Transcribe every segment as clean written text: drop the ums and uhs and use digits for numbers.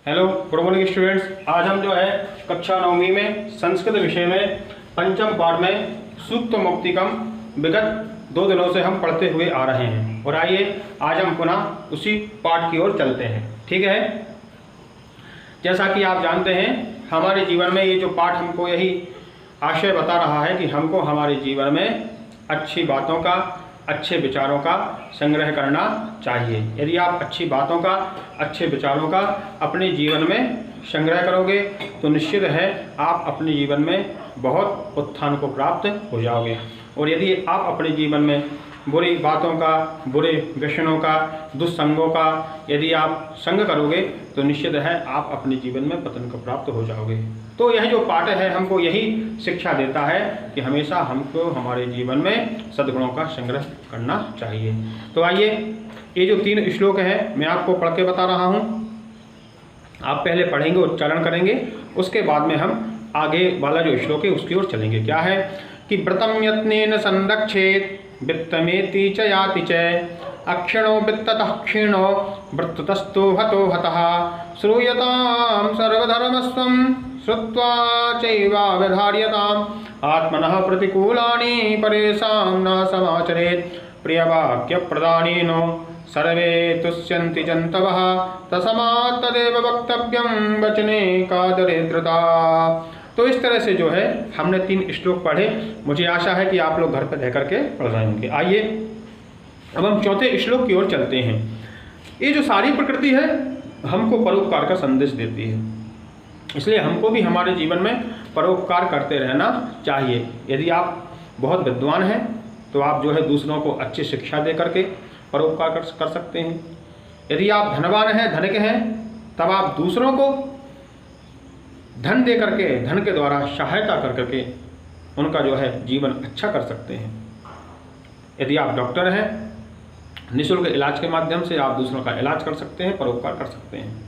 Hello good morning students. आज हम जो है कक्षा 9वीं में संस्कृत विषय में पंचम पाठ में सूक्त मुक्तिकम विगत 2 दिनों से हम पढ़ते हुए आ रहे हैं और आइए आज हम पुनः उसी पाठ की ओर चलते हैं। ठीक है, जैसा कि आप जानते हैं हमारे जीवन में ये जो पाठ हमको यही आशय बता रहा है कि हमको हमारे जीवन में अच्छी बातों का, अच्छे विचारों का संग्रह करना चाहिए। यदि आप अच्छी बातों का, अच्छे विचारों का अपने जीवन में संग्रह करोगे तो निश्चित है आप अपने जीवन में बहुत उत्थान को प्राप्त हो जाओगे। और यदि आप अपने जीवन में बुरी बातों का, बुरे व्यसनों का, दुस्संगों का यदि आप संग करोगे तो निश्चित है आप अपने जीवन में पतन को प्राप्त हो जाओगे। तो यह जो पाठ है हमको यही शिक्षा देता है कि हमेशा हमको हमारे जीवन में सद्गुणों का संग्रह करना चाहिए। तो आइए ये जो 3 श्लोक हैं मैं आपको पढ़ के बता रहा हूँ। आप पहले पढ़ेंगे, उच्चारण करेंगे, उसके बाद में हम आगे वाला जो श्लोक है उसकी ओर चलेंगे। क्या है कि व्रतम यत्नेन संरक्षेत वित्तमेति च याति च अक्षिणो वित्ततः क्षीणो वृत्ततस्तु हतो हतः श्रूयतां सर्वधर्मस्वं श्रुत्वा चैवावधार्यताम् आत्मनः प्रतिकूलानि परेषां न समाचरेत् प्रियवाक्यप्रदानेन सर्वे तुष्यन्ति जन्तवः तस्मात् तदेव वक्तव्यं वचने का दरिद्रता। तो इस तरह से जो है हमने 3 श्लोक पढ़े। मुझे आशा है कि आप लोग घर पर रह करके पढ़ रहे होंगे। आइए अब हम 4थे श्लोक की ओर चलते हैं। ये जो सारी प्रकृति है हमको परोपकार का संदेश देती है, इसलिए हमको भी हमारे जीवन में परोपकार करते रहना चाहिए। यदि आप बहुत विद्वान हैं तो आप जो है दूसरों को अच्छी शिक्षा दे करके परोपकार कर सकते हैं। यदि आप धनवान हैं, धनिक हैं, तब आप दूसरों को धन दे करके, धन के द्वारा सहायता कर करके उनका जो है जीवन अच्छा कर सकते हैं। यदि आप डॉक्टर हैं, निःशुल्क इलाज के माध्यम से आप दूसरों का इलाज कर सकते हैं, परोपकार कर सकते हैं।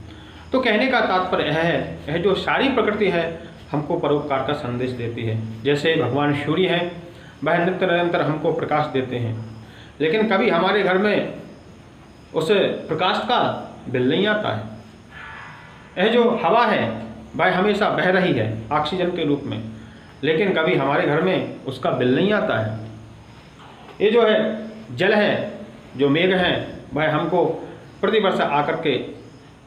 तो कहने का तात्पर्य यह है, यह जो सारी प्रकृति है हमको परोपकार का संदेश देती है। जैसे भगवान सूर्य हैं, वह नित्य निरंतर हमको प्रकाश देते हैं, लेकिन कभी हमारे घर में उस प्रकाश का बिल नहीं आता है। यह जो हवा है वह हमेशा बह रही है ऑक्सीजन के रूप में, लेकिन कभी हमारे घर में उसका बिल नहीं आता है। ये जो है जल है, जो मेघ हैं, वह हमको प्रतिवर्ष आकर के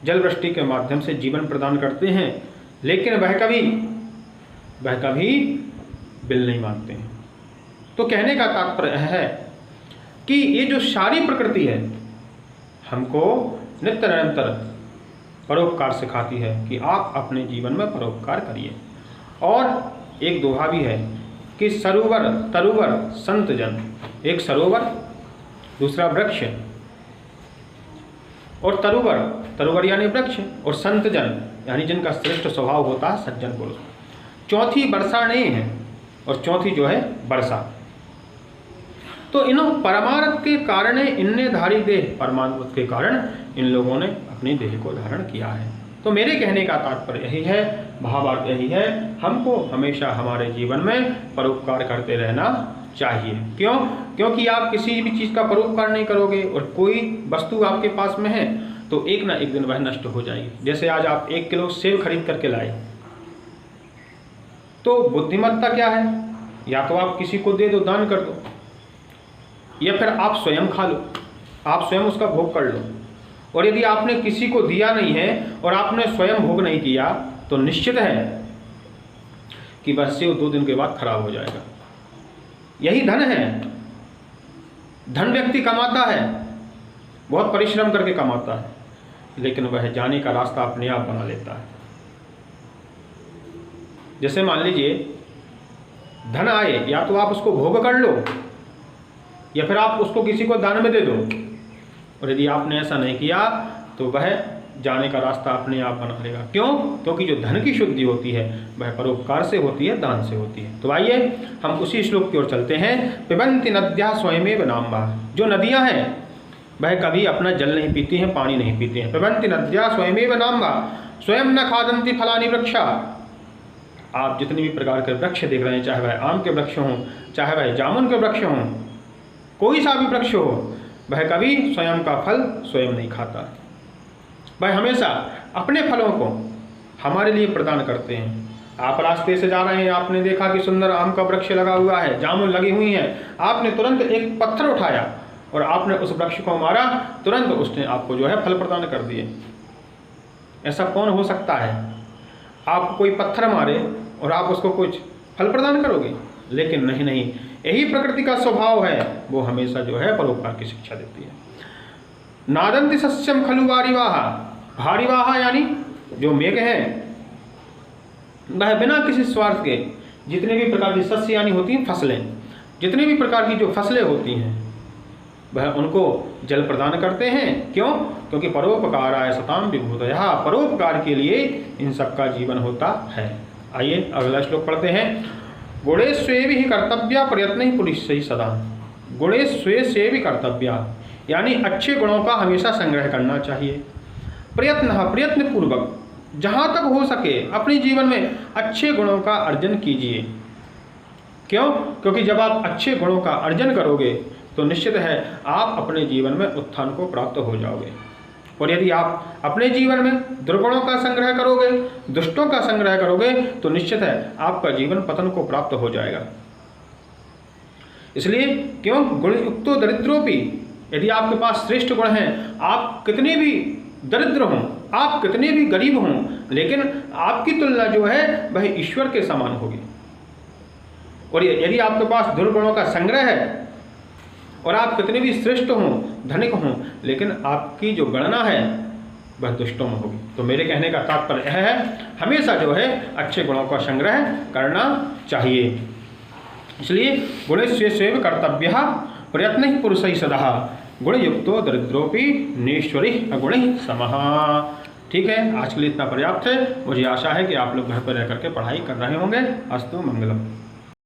जल वृष्टि के माध्यम से जीवन प्रदान करते हैं, लेकिन वह कभी बिल नहीं मांगते हैं। तो कहने का तात्पर्य है कि ये जो सारी प्रकृति है हमको नित्य निरंतर परोपकार सिखाती है कि आप अपने जीवन में परोपकार करिए। और एक दोहा भी है कि सरोवर तरुवर संत जन, एक सरोवर, दूसरा वृक्ष, और तरुवर यानी वृक्ष, और संत जन यानी जिनका श्रेष्ठ स्वभाव होता है सज्जन पुरुष। चौथी वर्षा नहीं है और चौथी जो है वर्षा। तो इन परमार्थ के कारण इनने धारी देह, परमात्मा के कारण इन लोगों ने अपने देह को धारण किया है। तो मेरे कहने का तात्पर्य यही है, भावार्थ यही है, हमको हमेशा हमारे जीवन में परोपकार करते रहना चाहिए। क्यों? क्योंकि आप किसी भी चीज़ का परोपकार नहीं करोगे और कोई वस्तु आपके पास में है तो एक ना एक दिन वह नष्ट हो जाएगी। जैसे आज आप 1 किलो सेब खरीद करके लाए, तो बुद्धिमत्ता क्या है? या तो आप किसी को दे दो, दान कर दो, या फिर आप स्वयं खा लो, आप स्वयं उसका भोग कर लो। और यदि आपने किसी को दिया नहीं है और आपने स्वयं भोग नहीं किया तो निश्चित है कि वह सेब 2 दिन के बाद खराब हो जाएगा। यही धन है। धन व्यक्ति कमाता है, बहुत परिश्रम करके कमाता है, लेकिन वह जाने का रास्ता अपने आप बना लेता है। जैसे मान लीजिए धन आए, या तो आप उसको भोग कर लो या फिर आप उसको किसी को दान में दे दो। और यदि आपने ऐसा नहीं किया तो वह जाने का रास्ता अपने आप बना लेगा। क्यों? क्योंकि जो धन की शुद्धि होती है वह परोपकार से होती है, दान से होती है। तो आइए हम उसी श्लोक की ओर चलते हैं। पिबन्ति नद्याः स्वयमेव नाम्भः। जो नदियां हैं वह कभी अपना जल नहीं पीती हैं, पानी नहीं पीती हैं। पिबन्ति नद्याः स्वयमेव नाम्भः स्वयं न खादन्ति फलानि वृक्षा। आप जितने भी प्रकार के वृक्ष देख रहे हैं, चाहे वह आम के वृक्ष हों, चाहे वह जामुन के वृक्ष हों, कोई सा भी वृक्ष हो, वह कभी स्वयं का फल स्वयं नहीं खाता। वह हमेशा अपने फलों को हमारे लिए प्रदान करते हैं। आप रास्ते से जा रहे हैं, आपने देखा कि सुंदर आम का वृक्ष लगा हुआ है, जामुन लगी हुई हैं, आपने तुरंत एक पत्थर उठाया और आपने उस वृक्ष को मारा, तुरंत उसने आपको जो है फल प्रदान कर दिए। ऐसा कौन हो सकता है? आप कोई पत्थर मारे और आप उसको कुछ फल प्रदान करोगे? लेकिन नहीं, यही प्रकृति का स्वभाव है, वो हमेशा जो है परोपकार की शिक्षा देती है। नादंति सस्यम खलु वारिवाहा, भारिवाहा यानी जो मेघ है वह बिना किसी स्वार्थ के जितने भी प्रकार की सस्य यानी होती हैं फसलें, जितने भी प्रकार की जो फसलें होती हैं वह उनको जल प्रदान करते हैं। क्यों? क्योंकि परोपकाराय सताम विभूतयः, परोपकार के लिए इन सबका जीवन होता है। आइए अगला श्लोक पढ़ते हैं। गुणे स्वेभि ही कर्तव्या प्रयत्न ही पुरुष ही सदा। गुणे स्वे से भी कर्तव्या यानी अच्छे गुणों का हमेशा संग्रह करना चाहिए। प्रयत्न पूर्वक जहाँ तक हो सके अपने जीवन में अच्छे गुणों का अर्जन कीजिए। क्यों? क्योंकि जब आप अच्छे गुणों का अर्जन करोगे तो निश्चित है आप अपने जीवन में उत्थान को प्राप्त हो जाओगे। और यदि आप अपने जीवन में दुर्गुणों का संग्रह करोगे, दुष्टों का संग्रह करोगे तो निश्चित है आपका जीवन पतन को प्राप्त हो जाएगा। इसलिए क्यों? गुणयुक्तो दरिद्रोपि, यदि आपके पास श्रेष्ठ गुण हैं, आप कितने भी दरिद्र हों, आप कितने भी गरीब हों, लेकिन आपकी तुलना जो है वह ईश्वर के समान होगी। और यदि आपके पास दुर्गुणों का संग्रह है और आप कितने भी श्रेष्ठ हों, धनिक हों, लेकिन आपकी जो गणना है वह दुष्टों में होगी। तो मेरे कहने का तात्पर्य यह है हमेशा जो है अच्छे गुणों का संग्रह करना चाहिए। इसलिए गुणेस्वे स्वेव कर्तव्यः प्रयत्न ही पुरुष ही सदा गुणयुक्तो दरिद्रोपि नेश्वरी अगुण समः। ठीक है, आज के लिए इतना पर्याप्त है। मुझे आशा है कि आप लोग घर पर रह करके पढ़ाई कर रहे होंगे। अस्तु मंगलम।